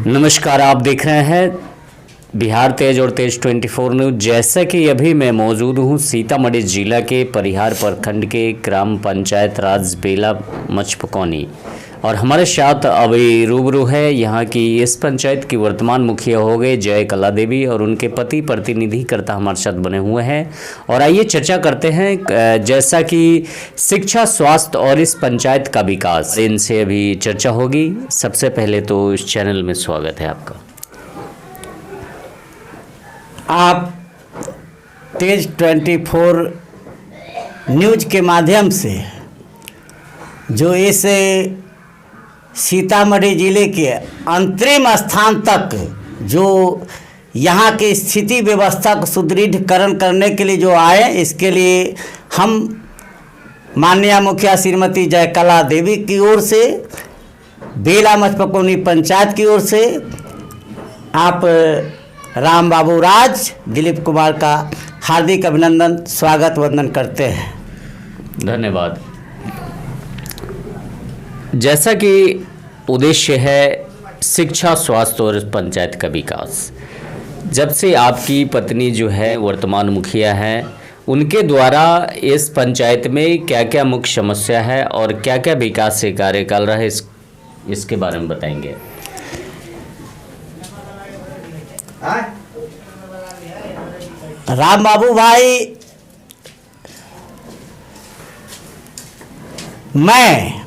नमस्कार, आप देख रहे हैं बिहार तेज और तेज 24 न्यूज। जैसा कि अभी मैं मौजूद हूं सीतामढ़ी जिला के परिहार प्रखंड के ग्राम पंचायत राज बेला मचपकौनी और हमारे साथ अभी रूबरू है यहाँ की इस पंचायत की वर्तमान मुखिया हो गए जय कला देवी और उनके पति प्रतिनिधिकर्ता हमारे साथ बने हुए हैं। और आइए चर्चा करते हैं जैसा कि शिक्षा, स्वास्थ्य और इस पंचायत का विकास, इनसे अभी चर्चा होगी। सबसे पहले तो इस चैनल में स्वागत है आपका। आप तेज 24 न्यूज के माध्यम से जो इस सीतामढ़ी जिले के अंतरिम स्थान तक जो यहाँ की स्थिति व्यवस्था को सुदृढ़ीकरण करने के लिए जो आए, इसके लिए हम माननीय मुखिया श्रीमती जय कला देवी की ओर से, बेला मचपकौनी पंचायत की ओर से, आप राम बाबू राज, दिलीप कुमार का हार्दिक अभिनंदन, स्वागत वंदन करते हैं। धन्यवाद। जैसा कि उद्देश्य है शिक्षा, स्वास्थ्य और पंचायत का विकास, जब से आपकी पत्नी जो है वर्तमान मुखिया हैं, उनके द्वारा इस पंचायत में क्या क्या मुख्य समस्या है और क्या क्या विकास से कार्य चल रहा है, इसके बारे में बताएंगे। राम बाबू भाई, मैं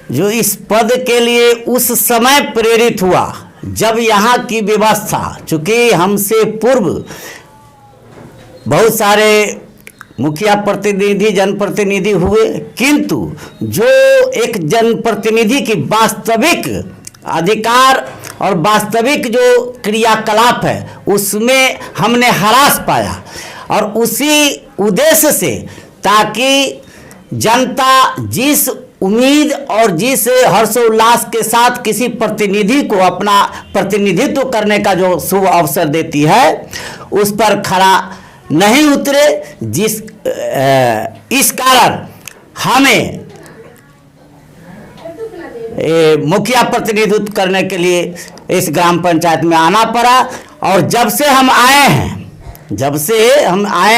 जो इस पद के लिए उस समय प्रेरित हुआ जब यहाँ की व्यवस्था, चूँकि हमसे पूर्व बहुत सारे मुखिया प्रतिनिधि, जनप्रतिनिधि हुए, किंतु जो एक जनप्रतिनिधि की वास्तविक अधिकार और वास्तविक जो क्रियाकलाप है उसमें हमने ह्रास पाया। और उसी उद्देश्य से, ताकि जनता जिस उम्मीद और जिस हर्षोल्लास के साथ किसी प्रतिनिधि को अपना प्रतिनिधित्व करने का जो शुभ अवसर देती है, उस पर खरा नहीं उतरे, इस कारण हमें मुखिया प्रतिनिधित्व करने के लिए इस ग्राम पंचायत में आना पड़ा। और जब से हम आए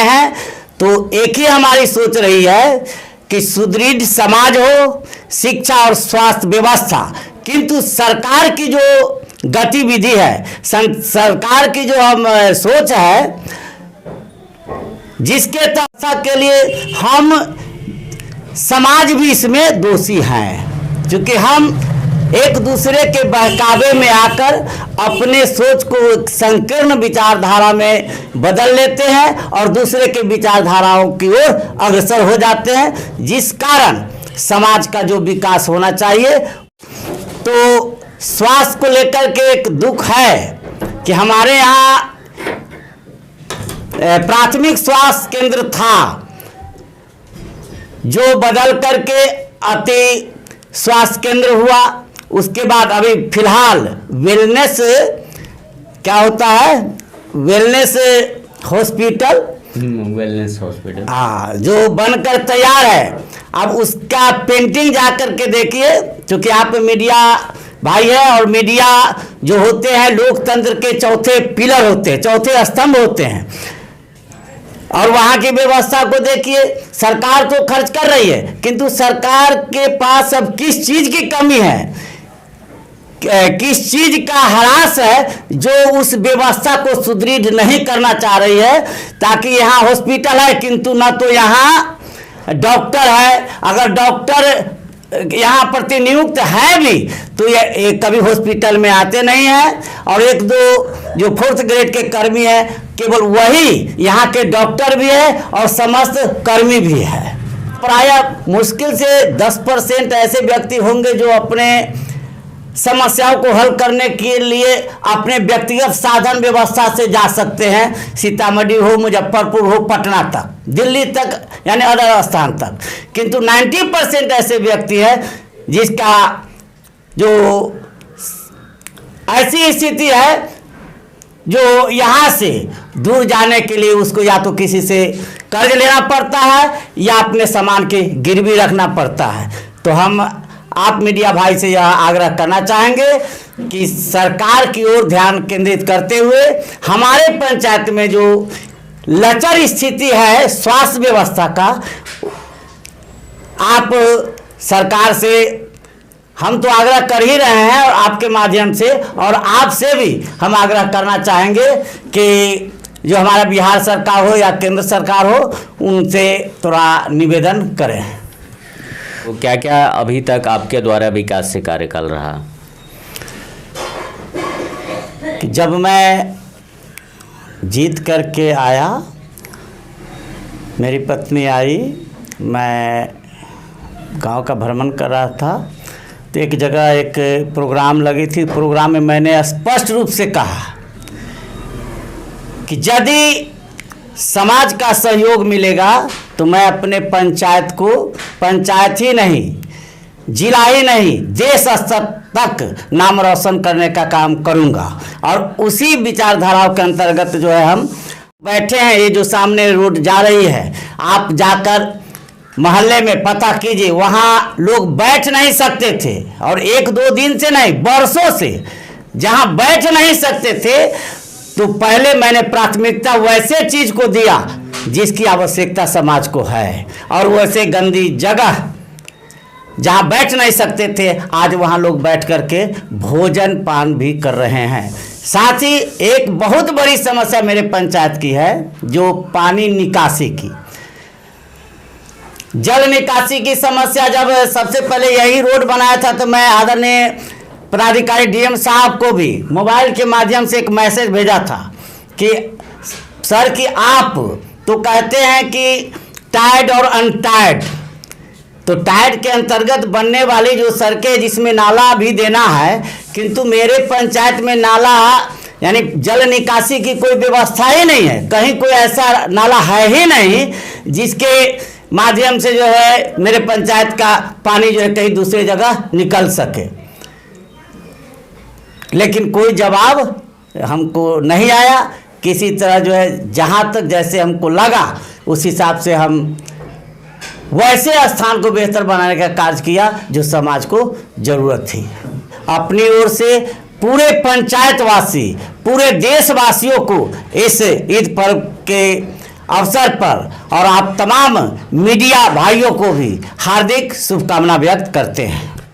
हैं तो एक ही हमारी सोच रही है कि सुदृढ़ समाज हो, शिक्षा और स्वास्थ्य व्यवस्था। किंतु सरकार की जो गतिविधि है, सरकार की जो हम सोच है, जिसके तहत के लिए हम समाज भी इसमें दोषी हैं, क्योंकि हम एक दूसरे के बहकावे में आकर अपने सोच को संकीर्ण विचारधारा में बदल लेते हैं और दूसरे के विचारधाराओं की ओर अग्रसर हो जाते हैं, जिस कारण समाज का जो विकास होना चाहिए। तो स्वास्थ्य को लेकर के एक दुख है कि हमारे यहाँ प्राथमिक स्वास्थ्य केंद्र था, जो बदल करके अति स्वास्थ्य केंद्र हुआ। उसके बाद अभी फिलहाल वेलनेस, क्या होता है, वेलनेस हॉस्पिटल, हाँ, जो बनकर तैयार है। अब उसका पेंटिंग जा करके देखिए, क्योंकि आप मीडिया भाई है और मीडिया जो होते हैं लोकतंत्र के चौथे पिलर होते हैं, चौथे स्तंभ होते हैं। और वहाँ की व्यवस्था को देखिए, सरकार तो खर्च कर रही है, किंतु सरकार के पास अब किस चीज़ की कमी है, किस चीज का ह्रास है, जो उस व्यवस्था को सुदृढ़ नहीं करना चाह रही है। ताकि यहाँ हॉस्पिटल है, किंतु ना तो यहाँ डॉक्टर है। अगर डॉक्टर यहाँ प्रतिनियुक्त है भी तो ये कभी हॉस्पिटल में आते नहीं हैं। और एक दो जो 4th ग्रेड के कर्मी है, केवल वही यहाँ के डॉक्टर भी है और समस्त कर्मी भी है। प्रायः मुश्किल से 10% ऐसे व्यक्ति होंगे जो अपने समस्याओं को हल करने के लिए अपने व्यक्तिगत साधन व्यवस्था से जा सकते हैं, सीतामढ़ी हो, मुजफ्फरपुर हो, पटना तक, दिल्ली तक, यानी अदर स्थान तक। किंतु 90% ऐसे व्यक्ति हैं जिसका जो ऐसी स्थिति है जो यहाँ से दूर जाने के लिए उसको या तो किसी से कर्ज लेना पड़ता है या अपने सामान के गिरवी रखना पड़ता है। तो हम आप मीडिया भाई से यह आग्रह करना चाहेंगे कि सरकार की ओर ध्यान केंद्रित करते हुए हमारे पंचायत में जो लचर स्थिति है स्वास्थ्य व्यवस्था का, आप सरकार से हम तो आग्रह कर ही रहे हैं और आपके माध्यम से और आपसे भी हम आग्रह करना चाहेंगे कि जो हमारा बिहार सरकार हो या केंद्र सरकार हो, उनसे थोड़ा निवेदन करें। तो क्या क्या अभी तक आपके द्वारा विकास से कार्यकाल रहा? कि जब मैं जीत करके आया, मेरी पत्नी आई, मैं गांव का भ्रमण कर रहा था, तो एक जगह एक प्रोग्राम लगी थी। प्रोग्राम में मैंने स्पष्ट रूप से कहा कि यदि समाज का सहयोग मिलेगा तो मैं अपने पंचायत को, पंचायत ही नहीं, जिला ही नहीं, देश स्तर तक नाम रोशन करने का काम करूंगा। और उसी विचारधाराओं के अंतर्गत जो है हम बैठे हैं। ये जो सामने रोड जा रही है, आप जाकर मोहल्ले में पता कीजिए, वहाँ लोग बैठ नहीं सकते थे, और एक दो दिन से नहीं, बरसों से जहाँ बैठ नहीं सकते थे, तो पहले मैंने प्राथमिकता वैसे चीज को दिया जिसकी आवश्यकता समाज को है। और वैसे गंदी जगह जहाँ बैठ नहीं सकते थे, आज वहाँ लोग बैठ करके भोजन पान भी कर रहे हैं। साथ ही एक बहुत बड़ी समस्या मेरे पंचायत की है, जो पानी निकासी की, जल निकासी की समस्या। जब सबसे पहले यही रोड बनाया था तो मैं आदरणीय पदाधिकारी डीएम साहब को भी मोबाइल के माध्यम से एक मैसेज भेजा था कि सर कि आप तो कहते हैं कि टायर्ड और अनटायर्ड, तो टायर्ड के अंतर्गत बनने वाली जो सड़कें जिसमें नाला भी देना है, किंतु मेरे पंचायत में नाला यानी जल निकासी की कोई व्यवस्था ही नहीं है। कहीं कोई ऐसा नाला है ही नहीं जिसके माध्यम से जो है मेरे पंचायत का पानी जो है कहीं दूसरी जगह निकल सके। लेकिन कोई जवाब हमको नहीं आया किसी तरह। जो है जहाँ तक जैसे हमको लगा उस हिसाब से हम वैसे स्थान को बेहतर बनाने का कार्य किया जो समाज को जरूरत थी। अपनी ओर से पूरे पंचायतवासी, पूरे देशवासियों को इस ईद पर्व के अवसर पर और आप तमाम मीडिया भाइयों को भी हार्दिक शुभकामना व्यक्त करते हैं।